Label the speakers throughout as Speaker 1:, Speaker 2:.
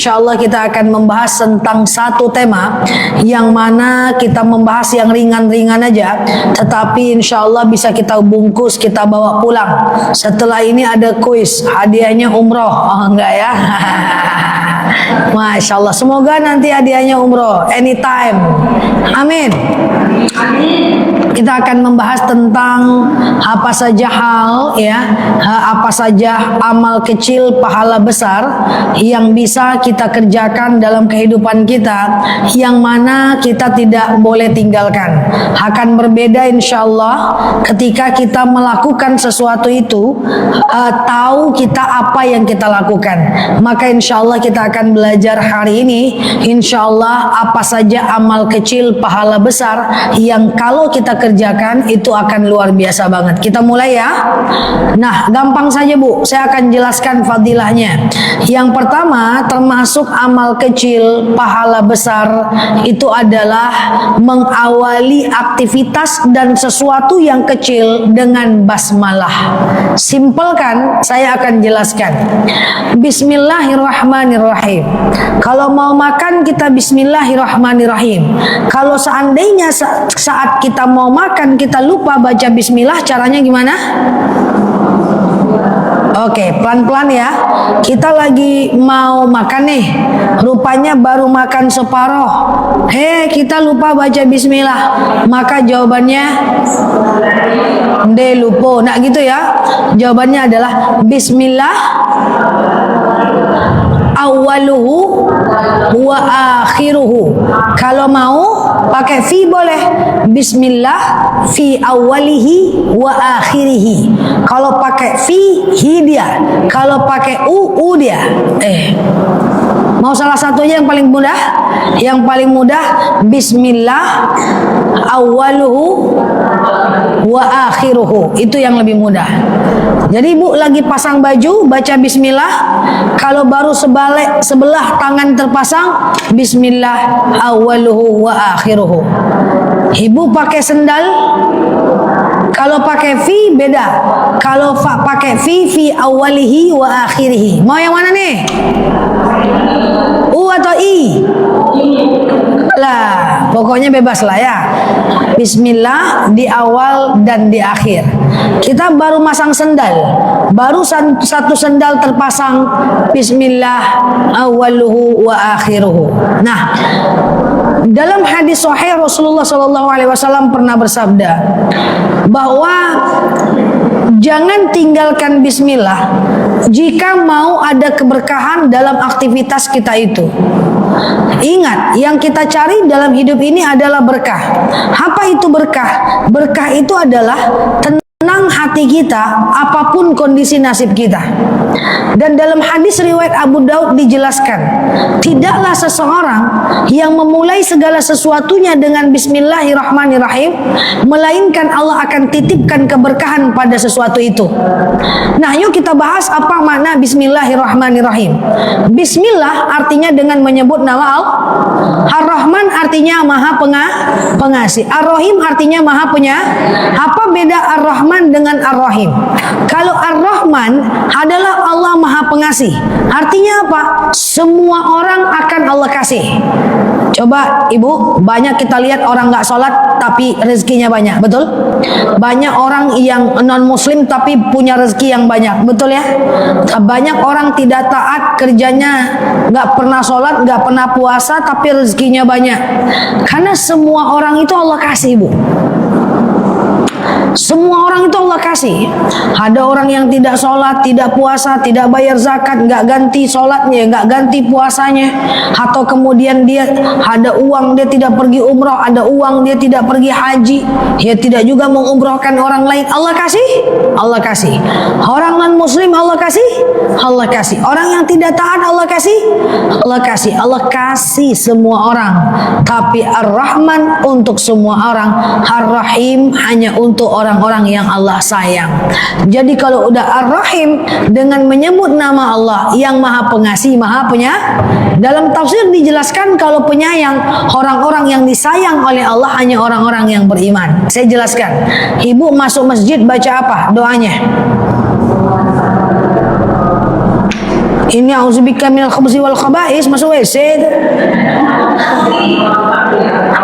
Speaker 1: Insyaallah kita akan membahas tentang satu tema yang mana kita membahas yang ringan-ringan aja, tetapi insyaallah bisa kita bungkus, kita bawa pulang. Setelah ini ada kuis, hadiahnya umroh. Oh enggak ya? Masya Allah, semoga nanti hadiahnya umroh anytime. Amin. Kita akan membahas tentang apa saja hal, ya, apa saja amal kecil pahala besar yang bisa kita kerjakan dalam kehidupan kita, yang mana kita tidak boleh tinggalkan. Akan berbeda insyaallah ketika kita melakukan sesuatu itu, tahu kita apa yang kita lakukan. Maka insyaallah kita akan belajar hari ini insyaallah apa saja amal kecil pahala besar yang kalau kita kerjakan itu akan luar biasa banget. Kita mulai ya. Nah, gampang saja Bu, saya akan jelaskan fadilahnya. Yang pertama, termasuk amal kecil pahala besar itu adalah mengawali aktivitas dan sesuatu yang kecil dengan basmalah. Simpel kan? Saya akan jelaskan. Bismillahirrahmanirrahim. Kalau mau makan kita bismillahirrahmanirrahim. Kalau seandainya saat kita mau makan kita lupa baca bismillah, caranya gimana? Oke, pelan-pelan ya. Kita lagi mau makan nih, rupanya baru makan separoh. Kita lupa baca bismillah. Maka jawabannya lupa. Nah gitu ya. Jawabannya adalah bismillah awaluhu wa akhiruhu. Kalau mau pakai fi boleh. Bismillah fi awalihi wa akhirihi. Kalau pakai fi, hi dia. Kalau pakai u dia. Mau salah satunya yang paling mudah? Yang paling mudah bismillah awaluhu wa akhiruhu. Itu yang lebih mudah. Jadi Bu lagi pasang baju baca bismillah. Kalau baru sebelah tangan terpasang bismillah awaluhu wa akhiruhu. Ibu pakai sendal, kalau pakai fi beda. Kalau pakai fi awalihi wa akhirihi. Mau yang mana nih? U atau I? Lah, pokoknya bebas lah ya. Bismillah di awal dan di akhir. Kita baru masang sendal, baru satu sendal terpasang, bismillah awaluhu wa akhiruhu. Nah, dalam hadis sahih Rasulullah SAW pernah bersabda bahwa jangan tinggalkan bismillah jika mau ada keberkahan dalam aktivitas kita itu. Ingat, yang kita cari dalam hidup ini adalah berkah. Apa itu berkah? Berkah itu adalah tenang hati kita apapun kondisi nasib kita. Dan dalam hadis riwayat Abu Daud dijelaskan, tidaklah seseorang yang memulai segala sesuatunya dengan bismillahirrahmanirrahim melainkan Allah akan titipkan keberkahan pada sesuatu itu. Nah, yuk kita bahas apa makna bismillahirrahmanirrahim. Bismillah artinya dengan menyebut nama Allah. Ar-Rahman artinya maha pengasih. Ar-Rahim artinya maha Apa beda Ar-Rahman dengan Ar-Rahim? Kalau Ar-Rahman adalah Allah maha pengasih. Artinya apa? Semua orang akan Allah kasih. Coba Ibu, banyak kita lihat orang nggak sholat tapi rezekinya banyak, betul? Banyak orang yang non muslim tapi punya rezeki yang banyak, betul ya? Banyak orang tidak taat, kerjanya nggak pernah sholat, nggak pernah puasa tapi rezekinya banyak. Karena semua orang itu Allah kasih, Bu. Semua orang itu Allah kasih. Ada orang yang tidak sholat, tidak puasa, tidak bayar zakat, nggak ganti sholatnya, nggak ganti puasanya. Atau kemudian dia ada uang, dia tidak pergi umroh. Ada uang, dia tidak pergi haji. Dia tidak juga mengumrohkan orang lain. Allah kasih, Allah kasih. Orang non muslim Allah kasih, Allah kasih. Orang yang tidak taat Allah kasih, Allah kasih. Allah kasih semua orang. Tapi Ar-Rahman untuk semua orang, Ar-Rahim hanya untuk orang-orang yang Allah sayang. Jadi kalau udah Ar-Rahim dengan menyebut nama Allah yang maha pengasih, maha dalam tafsir dijelaskan kalau penyayang, orang-orang yang disayang oleh Allah hanya orang-orang yang beriman. Saya jelaskan. Ibu masuk masjid baca apa doanya? Ini auzubika minal khubuthi wal khaba'is, masuk WC.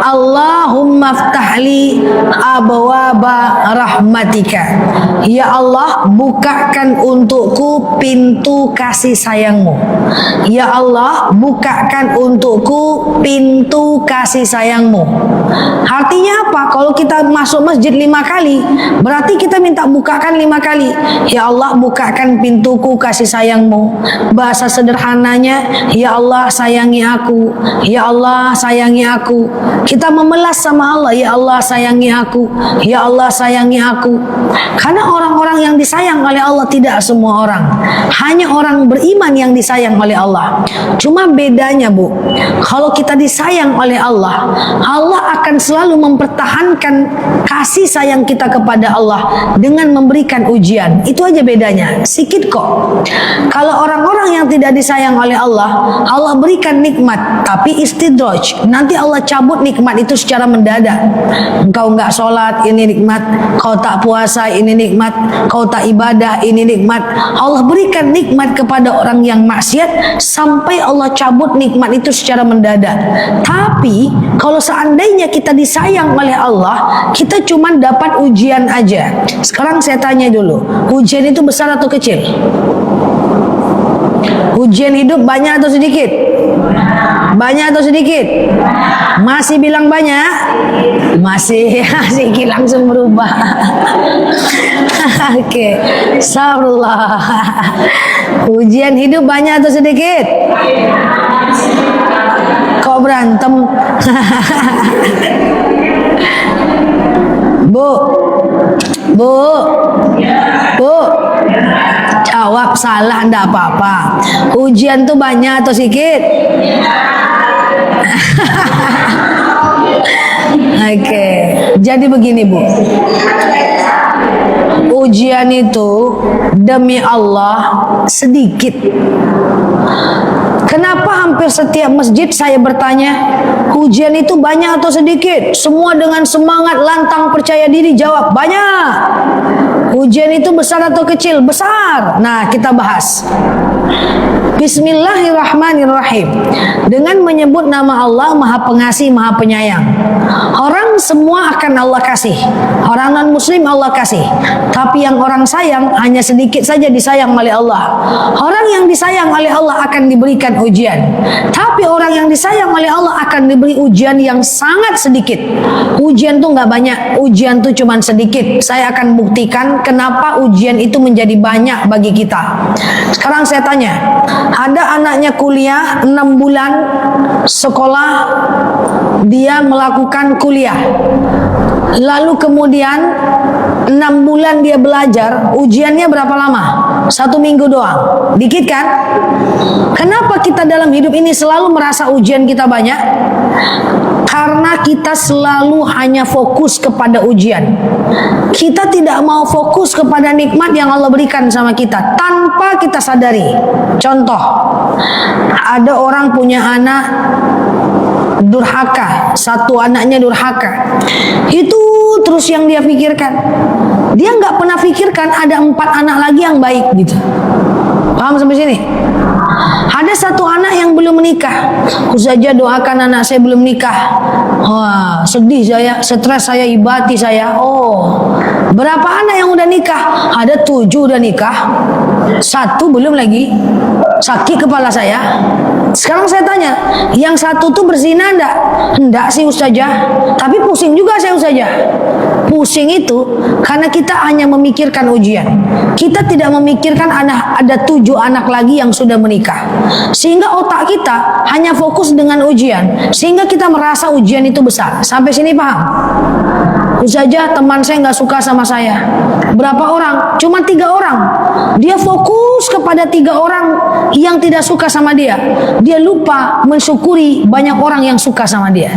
Speaker 1: Allahumma ftahli abwaba rahmatika. Ya Allah, bukakan untukku pintu kasih sayangmu. Ya Allah, bukakan untukku pintu kasih sayangmu. Artinya apa? Kalau kita masuk masjid 5 kali, berarti kita minta bukakan 5 kali. Ya Allah, bukakan pintuku kasih sayangmu. Bahasa sederhananya, ya Allah sayangi aku. Ya Allah sayangi aku. Kita memelas sama Allah, ya Allah sayangi aku. Ya Allah sayangi aku. Karena orang-orang yang disayang oleh Allah tidak semua orang. Hanya orang beriman yang disayang oleh Allah. Cuma bedanya, Bu, kalau kita disayang oleh Allah, Allah akan selalu mempertahankan kasih sayang kita kepada Allah dengan memberikan ujian. Itu aja bedanya, sikit kok. Kalau orang-orang yang tidak disayang oleh Allah, Allah berikan nikmat tapi istidraj. Nanti Allah cabut nikmat itu secara mendadak. Engkau enggak sholat, ini nikmat. Kau tak puasa, ini nikmat. Kau tak ibadah, ini nikmat. Allah berikan nikmat kepada orang yang maksiat sampai Allah cabut nikmat itu secara mendadak. Tapi kalau seandainya kita disayang oleh Allah, kita cuma dapat ujian aja. Sekarang saya tanya dulu, ujian itu besar atau kecil? Ujian hidup banyak atau sedikit? Banyak atau sedikit? Masih bilang banyak? Masih langsung berubah. Oke, sabrullah. Ujian hidup banyak atau sedikit? Kok berantem? Bu, jawab salah ndak apa-apa. Ujian tuh banyak atau sedikit? Oke, jadi begini, Bu. Ujian itu demi Allah sedikit. Kenapa hampir setiap masjid saya bertanya, ujian itu banyak atau sedikit? Semua dengan semangat lantang percaya diri jawab, banyak. Ujian itu besar atau kecil? Besar. Nah, kita bahas. Bismillahirrahmanirrahim. Dengan menyebut nama Allah Maha Pengasih, Maha Penyayang. Orang semua akan Allah kasih. Orang non-muslim Allah kasih. Tapi yang orang sayang hanya sedikit saja disayang oleh Allah. Orang yang disayang oleh Allah akan diberikan ujian. Tapi orang yang disayang oleh Allah akan diberi ujian yang sangat sedikit. Ujian tuh nggak banyak. Ujian tuh cuman sedikit. Saya akan buktikan kenapa ujian itu menjadi banyak bagi kita. Sekarang saya tanya, ada anaknya kuliah 6 bulan sekolah, dia melakukan kuliah, lalu kemudian 6 bulan dia belajar, ujiannya berapa lama? 1 minggu doang. Dikit kan? Kenapa kita dalam hidup ini selalu merasa ujian kita banyak? Karena kita selalu hanya fokus kepada ujian. Kita tidak mau fokus kepada nikmat yang Allah berikan sama kita tanpa kita sadari. Contoh, ada orang punya anak durhaka, satu anaknya durhaka. Itu terus yang dia pikirkan. Dia nggak pernah pikirkan ada 4 anak lagi yang baik gitu. Paham sampai sini? Ada satu anak yang belum menikah. Saja doakan anak saya belum nikah. Wah, sedih saya, stres saya, ibati saya. Oh, berapa anak yang udah nikah? Ada 7 udah nikah, 1 belum lagi. Sakit kepala saya. Sekarang saya tanya, yang 1 tuh berzina enggak? Enggak sih Ustazah. Tapi pusing juga saya Ustazah. Pusing itu karena kita hanya memikirkan ujian. Kita tidak memikirkan ada 7 anak lagi yang sudah menikah. Sehingga otak kita hanya fokus dengan ujian. Sehingga kita merasa ujian itu besar. Sampai sini paham? Ustazah, teman saya nggak suka sama saya. Berapa orang? Cuma 3 orang. Dia fokus kepada 3 orang yang tidak suka sama dia. Dia lupa mensyukuri banyak orang yang suka sama dia.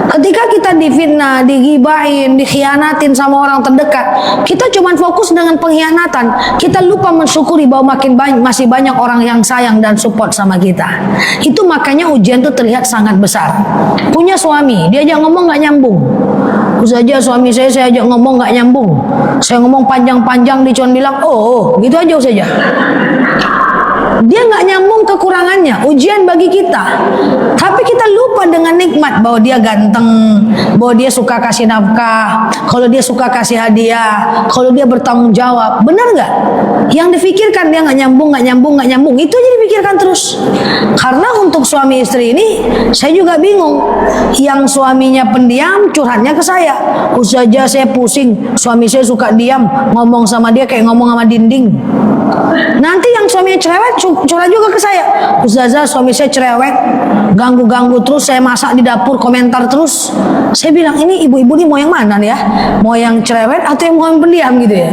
Speaker 1: Ketika kita difitnah, digibahin, dikhianatin sama orang terdekat, kita cuma fokus dengan pengkhianatan. Kita lupa mensyukuri bahwa masih banyak orang yang sayang dan support sama kita. Itu makanya ujian itu terlihat sangat besar. Punya suami, dia aja ngomong nggak nyambung. Saja suami saya ajak ngomong nggak nyambung. Saya ngomong panjang-panjang, dia cuma bilang, oh, gitu aja saja. Dia nggak nyambung kekurangannya, ujian bagi kita. Tapi kita lupa dengan nikmat, bahwa dia ganteng, bahwa dia suka kasih nafkah, kalau dia suka kasih hadiah, kalau dia bertanggung jawab. Benar nggak? Yang difikirkan dia nggak nyambung, nggak nyambung, nggak nyambung. Itu aja dipikirkan terus. Karena untuk suami istri ini, saya juga bingung. Yang suaminya pendiam, curhatnya ke saya. Ustazah, saya pusing, suami saya suka diam, ngomong sama dia kayak ngomong sama dinding. Nanti yang suaminya cerewet curhat juga ke saya. Ustazah, suami saya cerewet, ganggu-ganggu terus, saya masak di dapur, komentar terus. Saya bilang, ini ibu-ibu nih mau yang mana nih ya? Mau yang cerewet atau yang mau yang pendiam gitu ya?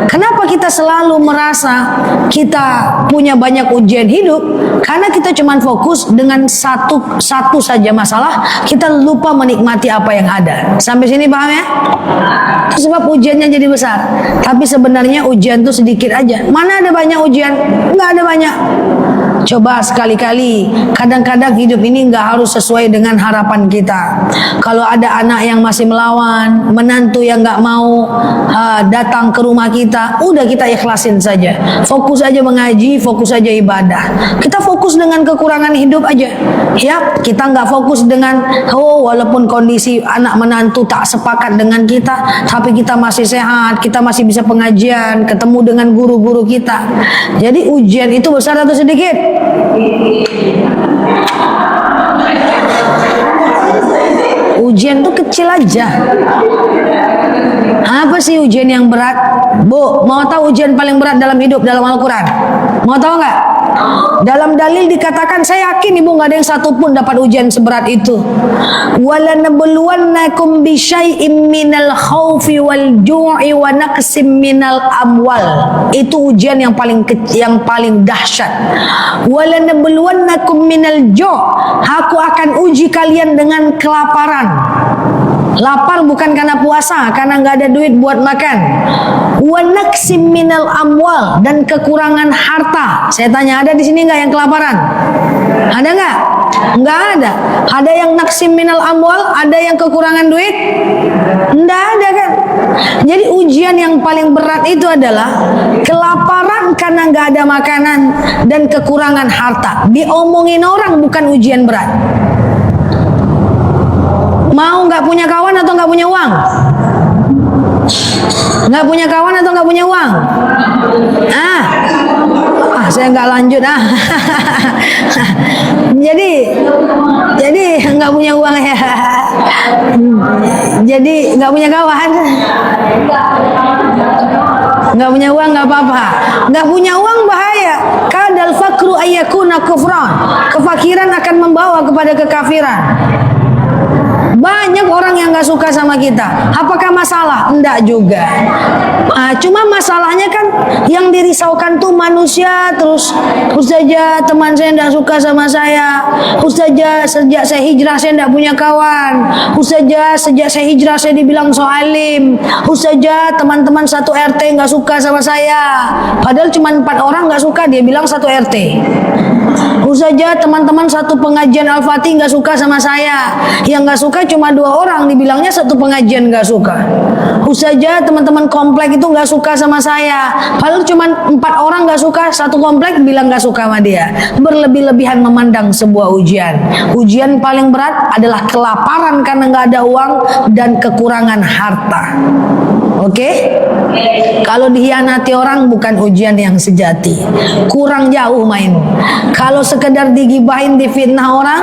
Speaker 1: Kenapa kita selalu merasa kita punya banyak ujian hidup? Karena kita cuma fokus dengan satu saja masalah, kita lupa menikmati apa yang ada. Sampai sini paham ya? Itu sebab ujiannya jadi besar. Tapi sebenarnya ujian itu sedikit aja. Mana ada banyak ujian? Nggak ada banyak. Coba sekali-kali, kadang-kadang hidup ini nggak harus sesuai dengan harapan kita. Kalau ada anak yang masih melawan, menantu yang nggak mau datang ke rumah kita, udah kita ikhlasin saja. Fokus aja mengaji, fokus aja ibadah. Kita fokus dengan kekurangan hidup aja. Ya, kita nggak fokus dengan walaupun kondisi anak menantu tak sepakat dengan kita, tapi kita masih sehat, kita masih bisa pengajian, ketemu dengan guru-guru kita. Jadi ujian itu besar atau sedikit? Ujian tuh kecil aja. Apa sih ujian yang berat? Bu, mau tahu ujian paling berat dalam hidup dalam Al-Quran? Mau tahu nggak? Dalam dalil dikatakan, saya yakin ibu nggak ada yang satu pun dapat ujian seberat itu. Walanabluwannakum bisyai'im minal khaufi wal ju'i wa naqsim minal amwal. Itu ujian yang paling dahsyat. Walanabluwannakum minal ju'. Aku akan uji kalian dengan kelaparan. Lapar bukan karena puasa, karena nggak ada duit buat makan. Wa naqsim minal amwal, dan kekurangan harta. Saya tanya, ada di sini nggak yang kelaparan? Ada nggak? Nggak ada. Ada yang naqsim minal amwal, ada yang kekurangan duit? Nggak ada kan? Jadi ujian yang paling berat itu adalah kelaparan karena nggak ada makanan dan kekurangan harta. Diomongin orang bukan ujian berat. Mau nggak punya kawan atau nggak punya uang? Nggak punya kawan atau nggak punya uang? Saya nggak lanjut jadi nggak punya uang ya. Jadi nggak punya kawan. Nggak punya uang nggak apa-apa. Nggak punya uang bahaya. Kadal fakru ayyakuna kufran. Kefakiran akan membawa kepada kekafiran. Banyak orang yang gak suka sama kita. Apakah masalah? Enggak juga. Cuma masalahnya kan yang dirisaukan tuh manusia terus. Ustazah, teman saya enggak suka sama saya. Ustazah, sejak saya hijrah saya enggak punya kawan. Ustazah, sejak saya hijrah saya dibilang so alim. Ustazah, teman-teman satu RT enggak suka sama saya. Padahal cuma 4 orang enggak suka, dia bilang satu RT. Ustazah, teman-teman satu pengajian Al-Fatih nggak suka sama saya. Yang nggak suka cuma 2 orang, dibilangnya satu pengajian nggak suka. Ustazah, teman-teman komplek itu nggak suka sama saya. Padahal cuma 4 orang nggak suka, satu komplek bilang nggak suka sama dia. Berlebih-lebihan memandang sebuah ujian. Ujian paling berat adalah kelaparan karena nggak ada uang dan kekurangan harta. Oke? Kalau dihianati orang bukan ujian yang sejati. Kurang jauh main. Kalau sekedar digibahin, difitnah orang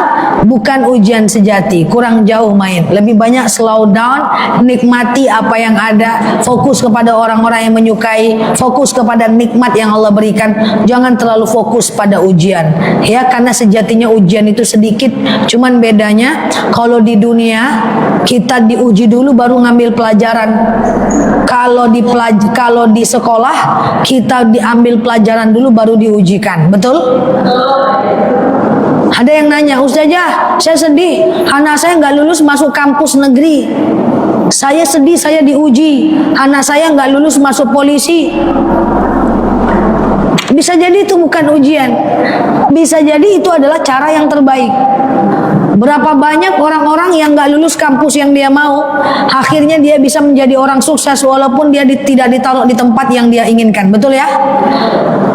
Speaker 1: bukan ujian sejati. Kurang jauh main. Lebih banyak slow down, nikmati apa yang ada, fokus kepada orang-orang yang menyukai, fokus kepada nikmat yang Allah berikan. Jangan terlalu fokus pada ujian. Ya, karena sejatinya ujian itu sedikit. Cuman bedanya kalau di dunia kita diuji dulu baru ngambil pelajaran. Kalau di sekolah kita diambil pelajaran dulu baru diujikan, betul? Ada yang nanya, Ustazah, saya sedih, anak saya nggak lulus masuk kampus negeri. Saya sedih, saya diuji, anak saya nggak lulus masuk polisi. Bisa jadi itu bukan ujian, bisa jadi itu adalah cara yang terbaik. Berapa banyak orang-orang yang gak lulus kampus yang dia mau, akhirnya dia bisa menjadi orang sukses walaupun dia tidak ditaruh di tempat yang dia inginkan. Betul ya?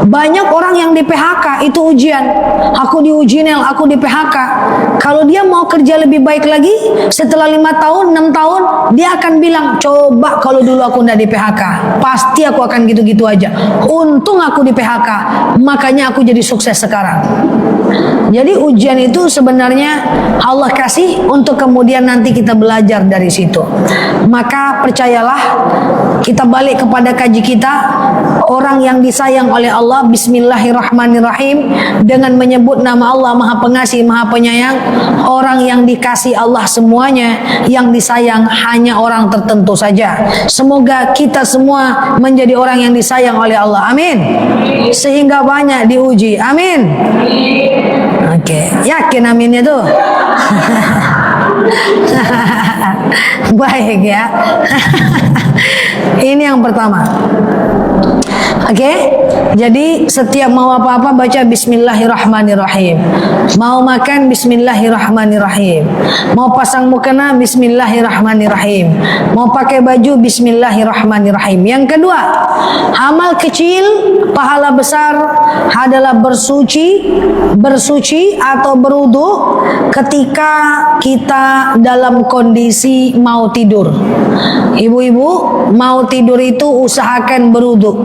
Speaker 1: Banyak orang yang di PHK, itu ujian. Aku diuji Nel, aku di PHK. Kalau dia mau kerja lebih baik lagi, setelah 5 tahun, 6 tahun, dia akan bilang, coba kalau dulu aku nggak di PHK, pasti aku akan gitu-gitu aja. Untung aku di PHK, makanya aku jadi sukses sekarang. Jadi ujian itu sebenarnya Allah kasih untuk kemudian nanti kita belajar dari situ. Maka percayalah, kita balik kepada kaji kita, orang yang disayang oleh Allah, bismillahirrahmanirrahim, dengan menyebut nama Allah Maha Pengasih, Maha Penyayang. Orang yang dikasih Allah semuanya, yang disayang hanya orang tertentu saja. Semoga kita semua menjadi orang yang disayang oleh Allah. Amin. Sehingga banyak diuji. Amin. Oke, yakin aminnya tuh? Baik ya. Ini yang pertama. Oke, jadi setiap mau apa-apa baca bismillahirrahmanirrahim. Mau makan bismillahirrahmanirrahim. Mau pasang mukena bismillahirrahmanirrahim. Mau pakai baju bismillahirrahmanirrahim. Yang kedua, amal kecil, pahala besar adalah bersuci atau berwudu ketika kita dalam kondisi mau tidur. Ibu-ibu mau tidur itu usahakan berwudu.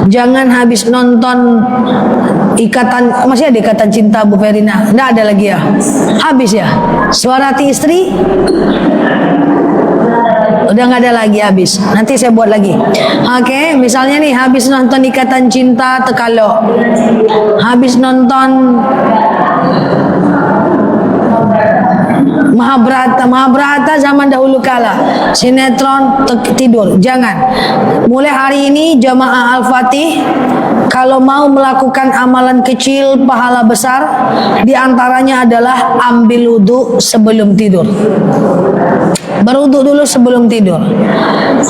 Speaker 1: Jangan habis nonton ikatan, masih ada ikatan cinta Bu Verina? Nggak ada lagi ya? Habis ya? Suara hati istri? Udah nggak ada lagi, habis. Nanti saya buat lagi. Oke, misalnya nih habis nonton ikatan cinta Tekalo, habis nonton Mahabharata zaman dahulu kala, sinetron, tidur. Jangan. Mulai hari ini jamaah Al-Fatih, kalau mau melakukan amalan kecil pahala besar, diantaranya adalah ambil wudu sebelum tidur. Berwudu dulu sebelum tidur.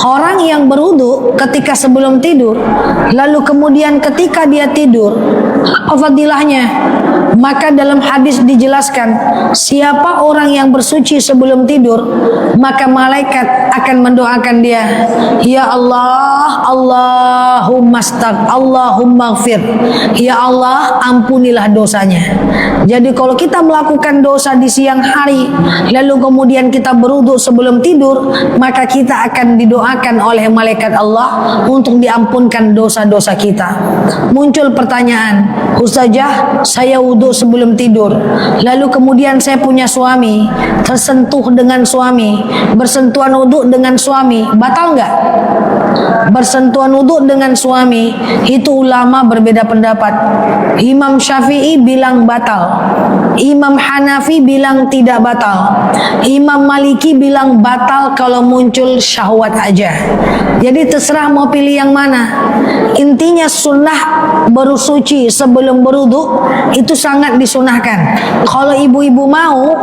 Speaker 1: Orang yang berwudu ketika sebelum tidur, lalu kemudian ketika dia tidur, fadilahnya, maka dalam hadis dijelaskan, siapa orang yang bersuci sebelum tidur, maka malaikat akan mendoakan dia, ya Allah, Allahumma gfir, ya Allah, ampunilah dosanya. Jadi kalau kita melakukan dosa di siang hari, lalu kemudian kita berwudu sebelum tidur, maka kita akan didoakan oleh malaikat Allah untuk diampunkan dosa-dosa kita. Muncul pertanyaan, Ustazah, saya wudu sebelum tidur, lalu kemudian saya punya suami, tersentuh dengan suami, bersentuhan wudu dengan suami, batal nggak? Bersentuhan wudu dengan suami, itu ulama berbeda pendapat. Imam Syafi'i bilang batal, Imam Hanafi bilang tidak batal, Imam Maliki bilang batal kalau muncul syahwat aja. Jadi terserah mau pilih yang mana. Intinya sunnah bersuci sebelum berwudu itu sangat disunahkan. Kalau ibu-ibu mau,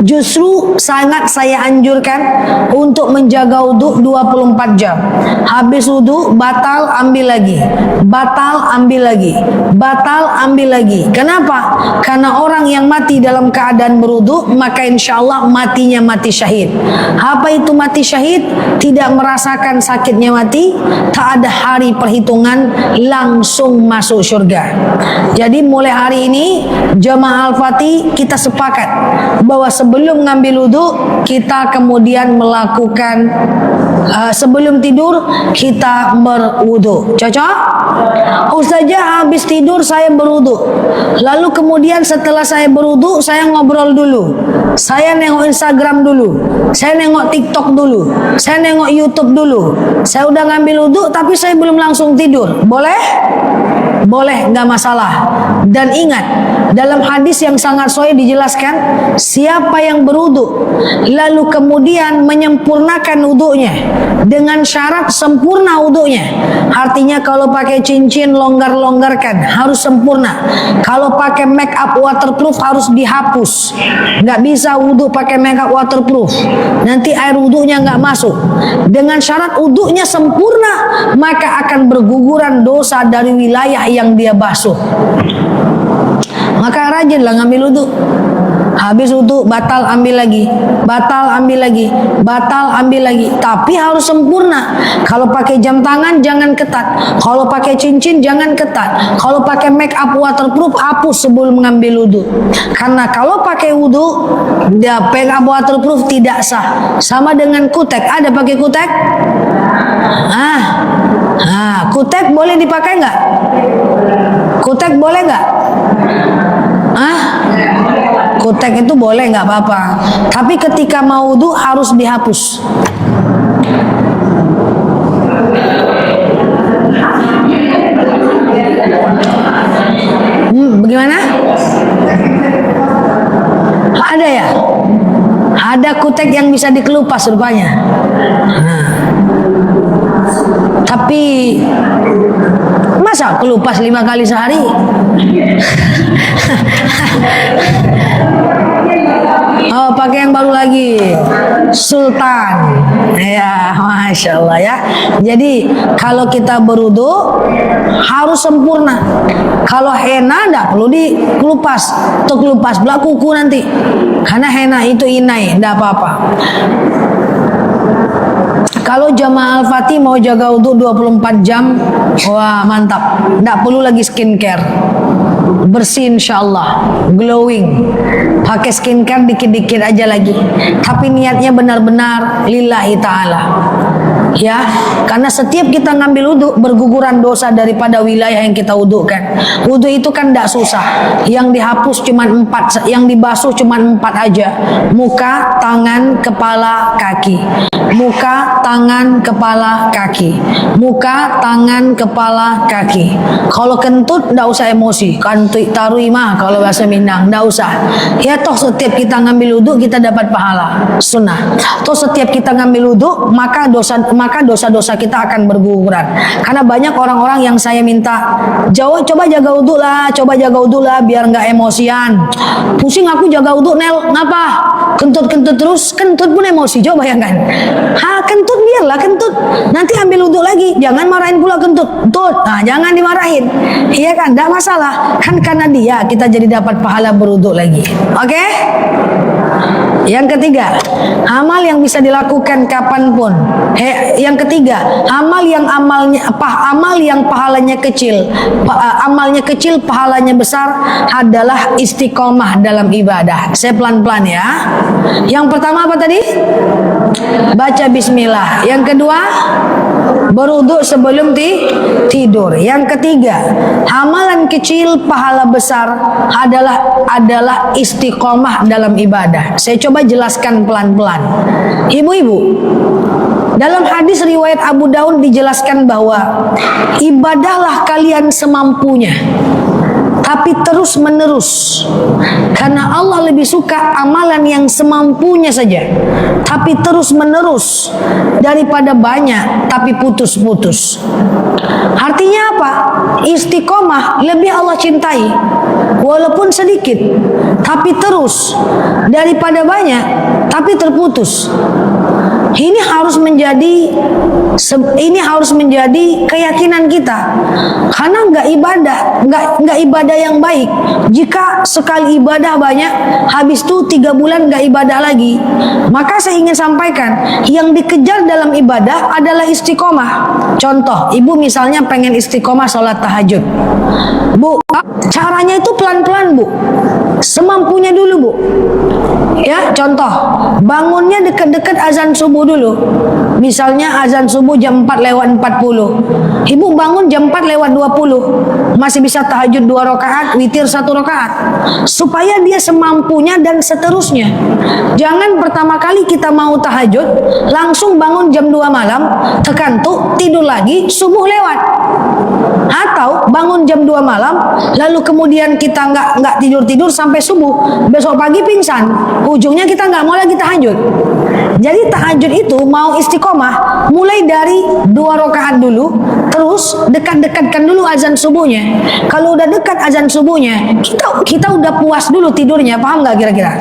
Speaker 1: justru sangat saya anjurkan untuk menjaga wudu 24 jam. Habis wudu batal, ambil lagi, batal, ambil lagi, batal, ambil lagi. Kenapa? Karena orang yang mati dalam keadaan berwudu, maka insya Allah matinya mati syahid. Apa itu mati syahid? Tidak merasakan sakitnya mati, tak ada hari perhitungan, langsung masuk surga. Jadi mulai hari ini jamaah Al-Fatih kita sepakat bahwa sebelum ngambil wudu kita kemudian melakukan sebelum tidur kita berwudu. Cocok? Ustazah, habis tidur saya berwudu, lalu kemudian setelah saya berwudu saya ngobrol dulu, saya nengok Instagram dulu, saya nengok TikTok dulu, saya nengok YouTube dulu, saya udah ngambil wudu tapi saya belum langsung tidur, boleh? Boleh, nggak masalah. Dan ingat, dalam hadis yang sangat sahih dijelaskan, siapa yang berwudu lalu kemudian menyempurnakan wudunya dengan syarat sempurna wudunya, artinya kalau pakai cincin longgar-longgarkan, harus sempurna. Kalau pakai make up waterproof harus dihapus. Nggak bisa wudu pakai make up waterproof, nanti air wudunya nggak masuk. Dengan syarat wudunya sempurna, maka akan berguguran dosa dari wilayah yang dia basuh. Maka rajinlah ngambil wudu. Habis wudu batal ambil lagi, batal ambil lagi, batal ambil lagi. Tapi harus sempurna. Kalau pakai jam tangan jangan ketat. Kalau pakai cincin jangan ketat. Kalau pakai make up waterproof hapus sebelum mengambil wudu. Karena kalau pakai wudu dia make up waterproof tidak sah. Sama dengan kutek. Ada pakai kutek? Kutek boleh dipakai nggak? Kutek boleh nggak? Kutek itu boleh nggak apa-apa. Tapi ketika mau wudu harus dihapus. Bagaimana? Ada ya? Ada kutek yang bisa dikelupas rupanya. Tapi masa kelupas 5 kali sehari? Oh, pakai yang baru lagi, Sultan. Ya, masya Allah ya. Jadi kalau kita berwudu harus sempurna. Kalau henna enggak perlu dikelupas, atau kelupas belah kuku nanti. Karena henna itu inai, enggak apa-apa. Kalau jamaah Al-Fatih mau jaga wudu 24 jam, wah mantap. Nggak perlu lagi skincare. Bersih insya Allah, glowing. Pakai skincare dikit-dikit aja lagi. Tapi niatnya benar-benar lillahi ta'ala. Ya, karena setiap kita ngambil wudu berguguran dosa daripada wilayah yang kita wudukan. Wudu itu kan tidak susah. Yang dihapus cuma 4, yang dibasuh cuma 4 aja. Muka, tangan, kepala, kaki. Muka, tangan, kepala, kaki. Muka, tangan, kepala, kaki. Kalau kentut tidak usah emosi. Kantui tarui mah kalau bahasa Minang tidak usah. Ya toh setiap kita ngambil wudu kita dapat pahala sunnah. Toh setiap kita ngambil wudu maka dosa-dosa kita akan berguguran. Karena banyak orang-orang yang saya minta coba jaga wudu lah, biar nggak emosian. Pusing aku jaga wudu Nel, ngapa? Kentut terus, kentut pun emosi. Coba bayangkan. Kentut biarlah kentut. Nanti ambil wudu lagi, jangan marahin pula kentut. Nah, jangan dimarahin. Iya kan, tidak masalah. Kan karena dia kita jadi dapat pahala berwudu lagi. Oke? Yang ketiga, amal yang bisa dilakukan kapanpun. Yang ketiga, amal yang pahalanya kecil, amalnya kecil, pahalanya besar adalah istiqomah dalam ibadah. Saya pelan-pelan ya. Yang pertama apa tadi? Baca bismillah. Yang kedua, berwudu sebelum tidur. Yang ketiga, amalan kecil pahala besar adalah istiqomah dalam ibadah. Saya coba jelaskan pelan-pelan. Ibu-ibu, dalam hadis riwayat Abu Daud dijelaskan bahwa ibadahlah kalian semampunya, tapi terus menerus. Karena Allah lebih suka amalan yang semampunya saja, tapi terus menerus, daripada banyak tapi putus-putus. Artinya apa? Istiqomah lebih Allah cintai, walaupun sedikit tapi terus, daripada banyak tapi terputus. Ini harus menjadi keyakinan kita. Karena nggak ibadah yang baik jika sekali ibadah banyak, habis itu 3 bulan nggak ibadah lagi. Maka saya ingin sampaikan, yang dikejar dalam ibadah adalah istiqomah. Contoh, ibu misalnya pengen istiqomah sholat tahajud, Bu, caranya itu pelan-pelan Bu, semampunya dulu Bu. Ya, contoh, bangunnya dekat-dekat azan subuh dulu. Misalnya azan subuh jam 4:40. Ibu bangun jam 4:20. Masih bisa tahajud 2 rakaat, witir 1 rakaat. Supaya dia semampunya dan seterusnya. Jangan pertama kali kita mau tahajud langsung bangun jam 2 malam, tekantuk, tidur lagi, subuh lewat. Atau bangun jam 2 malam lalu kemudian kita nggak tidur sampai subuh, besok pagi pingsan, ujungnya kita nggak mau lagi tahajud. Jadi tahajud itu mau istiqomah mulai dari 2 rakaat dulu, terus dekat-dekatkan dulu azan subuhnya. Kalau udah dekat azan subuhnya, kita udah puas dulu tidurnya. Paham nggak kira-kira?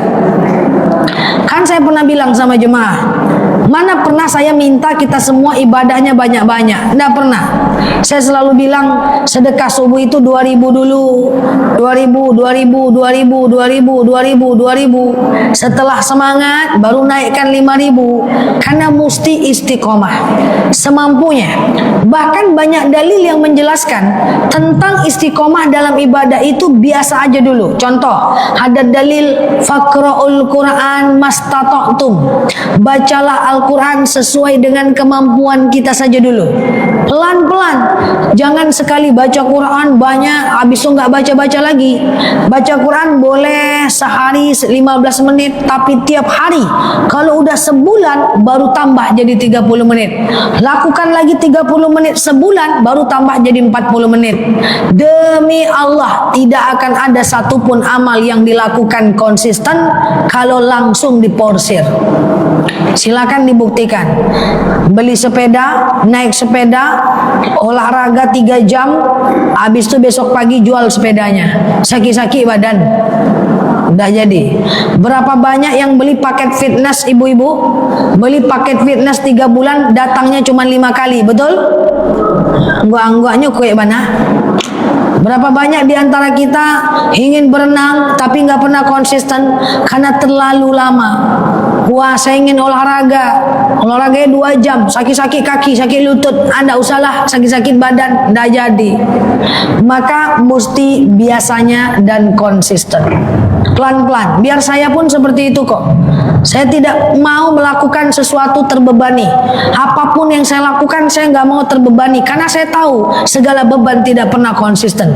Speaker 1: Kan saya pernah bilang sama jemaah, Mana pernah saya minta kita semua ibadahnya banyak-banyak? Tidak pernah. Saya selalu bilang sedekah subuh itu 2000 dulu. 2000. Setelah semangat baru naikkan 5000. Karena mesti istiqomah semampunya. Bahkan banyak dalil yang menjelaskan tentang istiqomah dalam ibadah itu biasa aja dulu. Contoh, ada dalil faqra'ul Qur'an mastata'tum. Bacalah Al-Quran sesuai dengan kemampuan kita saja dulu. Pelan-pelan. Jangan sekali baca Quran banyak, habis itu nggak baca-baca lagi. Baca Quran boleh sehari 15 menit, tapi tiap hari. Kalau udah sebulan, baru tambah jadi 30 menit. Lakukan lagi 30 menit sebulan, baru tambah jadi 40 menit. Demi Allah, tidak akan ada satupun amal yang dilakukan konsisten kalau langsung diporsir. Silakan dibuktikan. Beli sepeda, naik sepeda, olahraga 3 jam, habis itu besok pagi jual sepedanya. Sakit-sakit badan. Udah jadi. Berapa banyak yang beli paket fitness ibu-ibu? Beli paket fitness 3 bulan, datangnya cuma 5 kali, betul? Angguk-angguknya kue mana? Berapa banyak di antara kita ingin berenang tapi nggak pernah konsisten karena terlalu lama. Wah, saya ingin olahraganya 2 jam, sakit-sakit kaki, sakit lutut, Anda usahlah sakit-sakit badan, nggak jadi. Maka mesti biasanya dan konsisten. Pelan-pelan, biar saya pun seperti itu kok. Saya tidak mau melakukan sesuatu terbebani. Apapun yang saya lakukan, saya nggak mau terbebani. Karena saya tahu segala beban tidak pernah konsisten.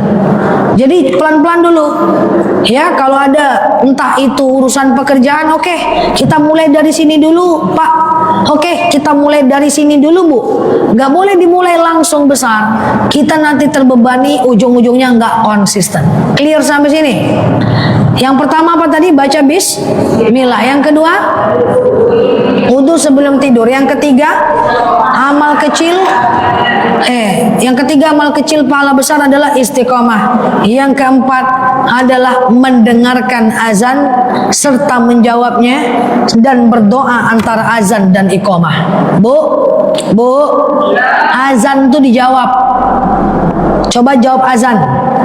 Speaker 1: Jadi pelan-pelan dulu. Ya, kalau ada entah itu urusan pekerjaan, oke, kita mulai dari sini dulu, Pak. Oke, kita mulai dari sini dulu, Bu. Nggak boleh dimulai langsung besar. Kita nanti terbebani, ujung-ujungnya nggak konsisten. Clear sampai sini? Yang pertama apa tadi? Baca bismillah. Yang kedua, wudu sebelum tidur. Yang ketiga, amal kecil. Yang ketiga amal kecil pahala besar adalah istiqomah. Yang keempat adalah mendengarkan azan serta menjawabnya dan berdoa antara azan dan iqomah. Bu, azan itu dijawab. Coba jawab azan.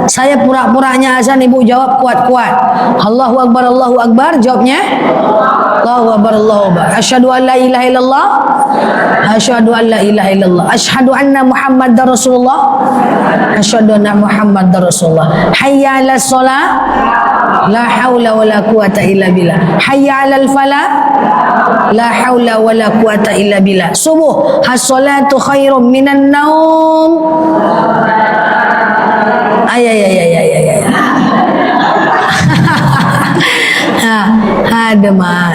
Speaker 1: Saya pura-puranya azan, ibu jawab kuat-kuat. Allahu Akbar, Allahu Akbar. Jawabnya Allahu Akbar, Allahu Akbar. Asyhadu an la ilaha illallah. Asyhadu an la ilaha illallah. Asyhadu anna Muhammadar Rasulullah. Asyhadu anna Muhammadar Rasulullah. Hayya 'alas shalah. La haula wala quwata illa billah. Hayya 'alal falah. La haula wala quwata illa billah. Subuh, as-salatu khairum minan naum.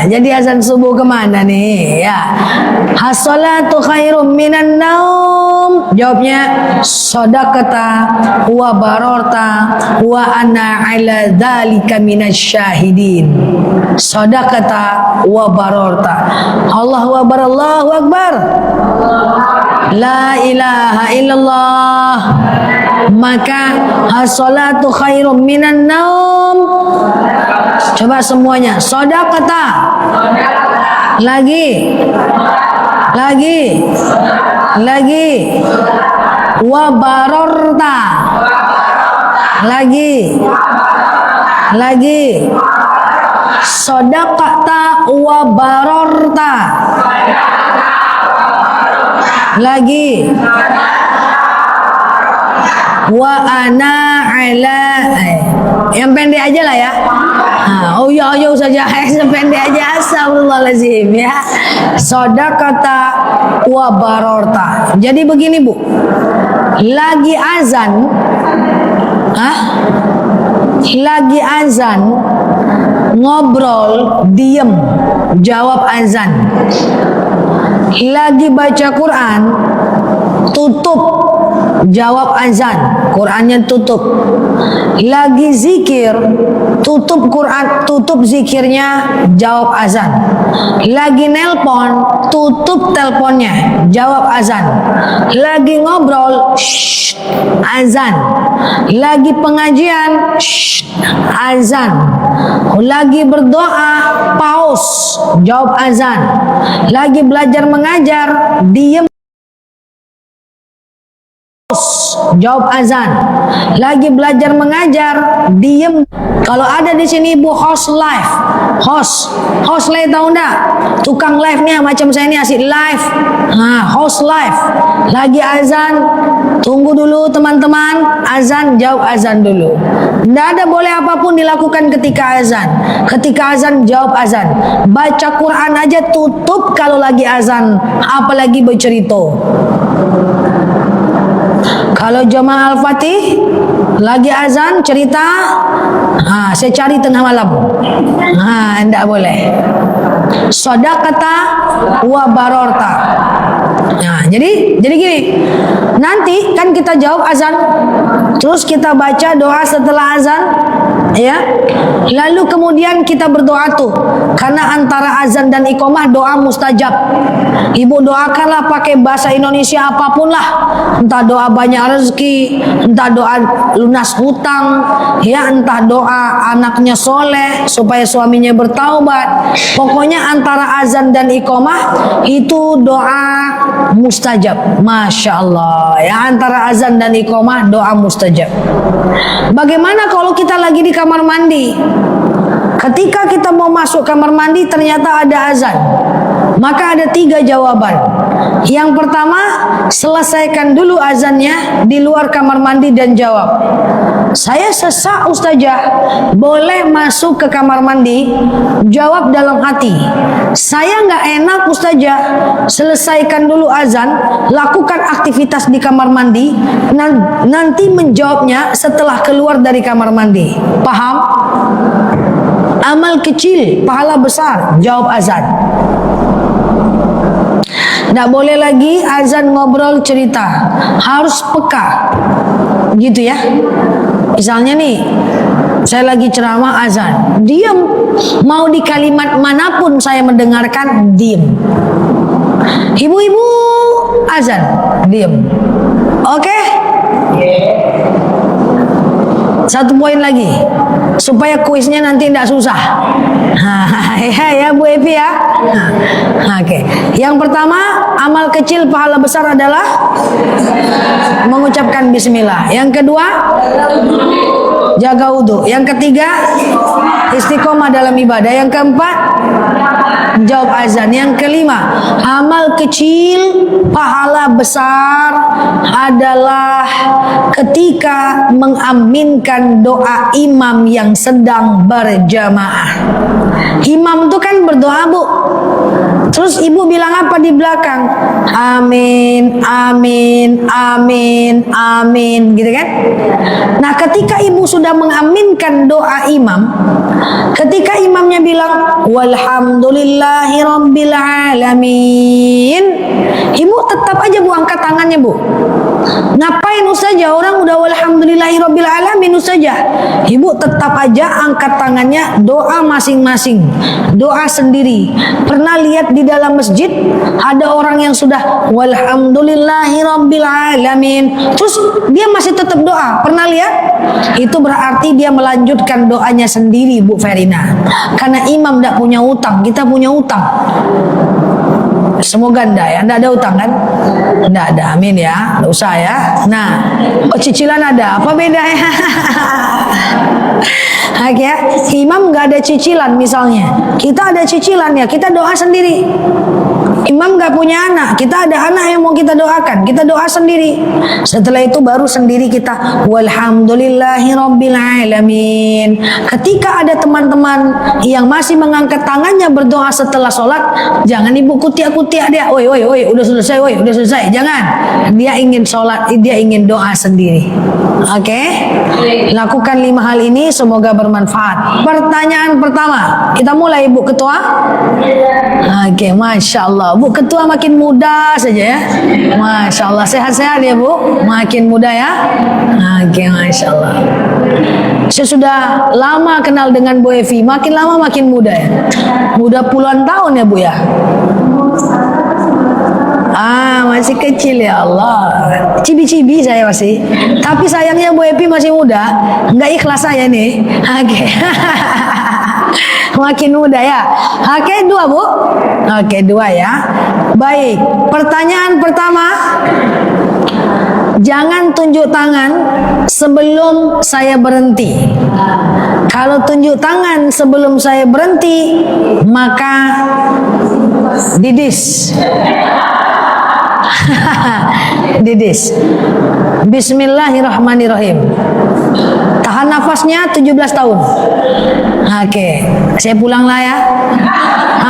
Speaker 1: Jadi azan subuh kemana nih? Ya, as-salatu khairum minan naum. Jawabnya shadaqata wa bararta wa ana ala dzalika minasyahidin. Shadaqata wa bararta. Allahu Akbar, Allahu Akbar. La ilaha illallah. Maka as-salatu khairum minan naum. Coba semuanya. Shadaqata. Lagi. Wa bararta. Lagi. Shadaqata wa bararta. Lagi. Wa ana ala. Yang pendek aja lah ya. Oh ya saja. Yang pendek aja. Astagfirullahaladzim ya. Shadaqata wa bararta. Jadi begini Bu, lagi azan ngobrol diem, jawab azan. Lagi baca Quran tutup, jawab azan, Qurannya tutup. Lagi zikir tutup Quran, tutup zikirnya, jawab azan. Lagi nelpon, tutup teleponnya, jawab azan. Lagi ngobrol, shh, azan. Lagi pengajian, shh, azan. Lagi berdoa, pause, jawab azan. Lagi belajar mengajar, diem, jawab azan. Lagi belajar mengajar, diem. Kalau ada di sini ibu host live, host live tahu enggak? Tukang live nya macam saya ini asik live. Host live. Lagi azan, tunggu dulu teman-teman. Azan, jawab azan dulu. Tidak ada boleh apapun dilakukan ketika azan. Ketika azan, jawab azan. Baca Quran aja tutup kalau lagi azan, apalagi bercerita. Kalau jamaah Al-Fatih lagi azan cerita, saya cari tengah malam. Enggak boleh. Shadaqata wa barorta. Jadi gini. Nanti kan kita jawab azan, terus kita baca doa setelah azan, ya. Lalu kemudian kita berdoa tuh. Karena antara azan dan iqamah doa mustajab. Ibu doakanlah pakai bahasa Indonesia apapun lah. Entah doa banyak rezeki, entah doa lunas hutang, ya, entah doa anaknya soleh supaya suaminya bertaubat. Pokoknya antara azan dan iqamah itu doa mustajab. Masya Allah, ya, antara azan dan iqamah doa mustajab. Bagaimana kalau kita lagi di kamar mandi? Ketika kita mau masuk kamar mandi ternyata ada azan, maka ada 3 jawaban. Yang pertama, selesaikan dulu azannya di luar kamar mandi dan jawab, saya sesak Ustazah, boleh masuk ke kamar mandi? Jawab dalam hati, saya nggak enak Ustazah, selesaikan dulu azan, lakukan aktivitas di kamar mandi, nanti menjawabnya setelah keluar dari kamar mandi. Paham? Amal kecil, pahala besar, jawab azan. Nggak boleh lagi azan ngobrol cerita, harus peka, gitu ya. Misalnya nih, saya lagi ceramah azan, diam. Mau di kalimat manapun saya mendengarkan, diam. Ibu-ibu azan, diam. Oke? Satu poin lagi, supaya kuisnya nanti tidak susah. Ya Bu Evi ya. Oke. Yang pertama, amal kecil pahala besar adalah mengucapkan bismillah. Yang kedua, jaga wudhu. Yang ketiga, istiqomah dalam ibadah. Yang keempat, jawab azan. Yang kelima, amal kecil pahala besar adalah ketika mengaminkan doa imam yang sedang berjamaah. Imam itu kan berdoa, Bu. Terus ibu bilang apa di belakang? Amin, amin, amin, amin, gitu kan? Nah, ketika ibu sudah mengaminkan doa imam, ketika imamnya bilang walhamdulillahi rabbil alamin, ibu tetap aja Bu angkat tangannya, Bu. Ngapain Ustazah? Orang udah walhamdulillahi rabbil alamin Ustazah. Ibu tetap aja angkat tangannya, doa masing-masing, doa sendiri. Pernah lihat di dalam masjid ada orang yang sudah walhamdulillahi rabbil alamin, terus dia masih tetap doa? Pernah lihat? Itu berarti dia melanjutkan doanya sendiri, Bu Verina. Karena imam tidak punya utang, kita punya utang. Semoga enggak ya, enggak ada utang kan? Enggak ada, amin ya, enggak usah ya. Nah, cicilan ada, apa bedanya? Ya, imam enggak ada cicilan misalnya, kita ada cicilan ya, kita doa sendiri. Imam enggak punya anak, kita ada anak yang mau kita doakan, kita doa sendiri. Setelah itu baru sendiri kita walhamdulillahi rabbil alamin. Ketika ada teman-teman yang masih mengangkat tangannya berdoa setelah sholat, jangan ibu kutiak-kutiak dia, oi, udah selesai, jangan. Dia ingin sholat, dia ingin doa sendiri. Oke? Lakukan 5 hal ini, semoga bermanfaat. Pertanyaan pertama, kita mulai Bu Ketua. Oke, Masya Allah. Bu Ketua makin muda saja ya. Masya Allah, sehat-sehat ya Bu. Makin muda ya. Oke, Masya Allah. Saya sudah lama kenal dengan Bu Evi, makin lama makin muda ya. Muda puluhan tahun ya Bu ya. Masih kecil ya Allah. Cibi-cibi saya masih. Tapi sayangnya Bu Evi masih muda, nggak ikhlas saya nih. Oke. Makin muda ya. Oke, 2 Bu. Oke, 2 ya. Baik. Pertanyaan pertama. Jangan tunjuk tangan sebelum saya berhenti. Kalau tunjuk tangan sebelum saya berhenti, maka didis. Didis. Bismillahirrahmanirrahim. Tahan nafasnya 17 tahun. Oke, saya pulanglah ya.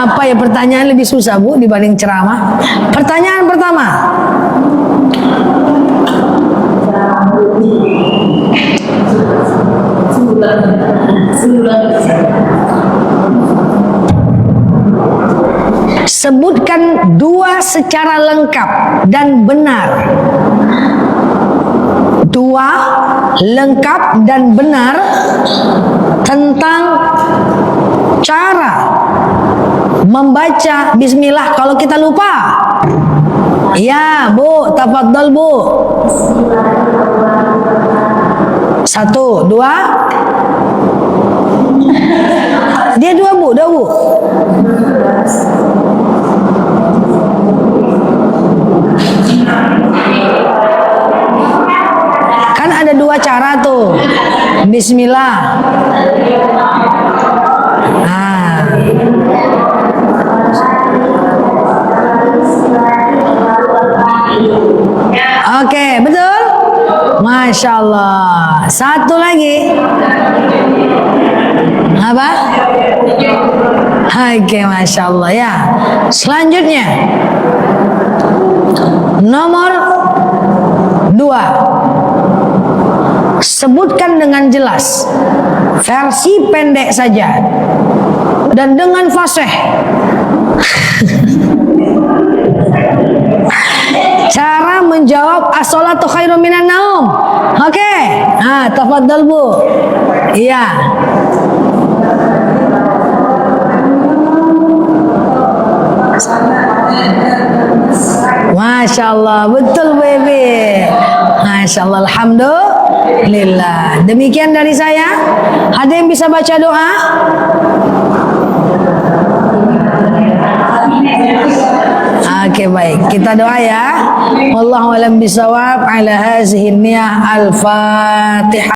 Speaker 1: Apa ya pertanyaan lebih susah Bu dibanding ceramah? Pertanyaan pertama. Sebutkan 2 secara lengkap dan benar. 2 lengkap dan benar tentang cara membaca bismillah kalau kita lupa. Ya Bu, tafadhol Bu. 1, 2. Dia 2 Bu, 2 Bu. Kan ada 2 cara tuh. Bismillah. Oke, betul? Masya Allah. 1 lagi. Apa? Oke, Masya Allah ya. Selanjutnya, nomor 2. Sebutkan dengan jelas, versi pendek saja dan dengan fasih, cara menjawab as-sholatu khairum minan naum. Oke, tafadhal Bu. Iya. Masya Allah, betul baby. Masya Allah, alhamdulillah. Demikian dari saya. Ada yang bisa baca doa? Oke, baik. Kita doa ya. Wallahu a'lam bishawab. Ala hazihi niyah al-Fatihah.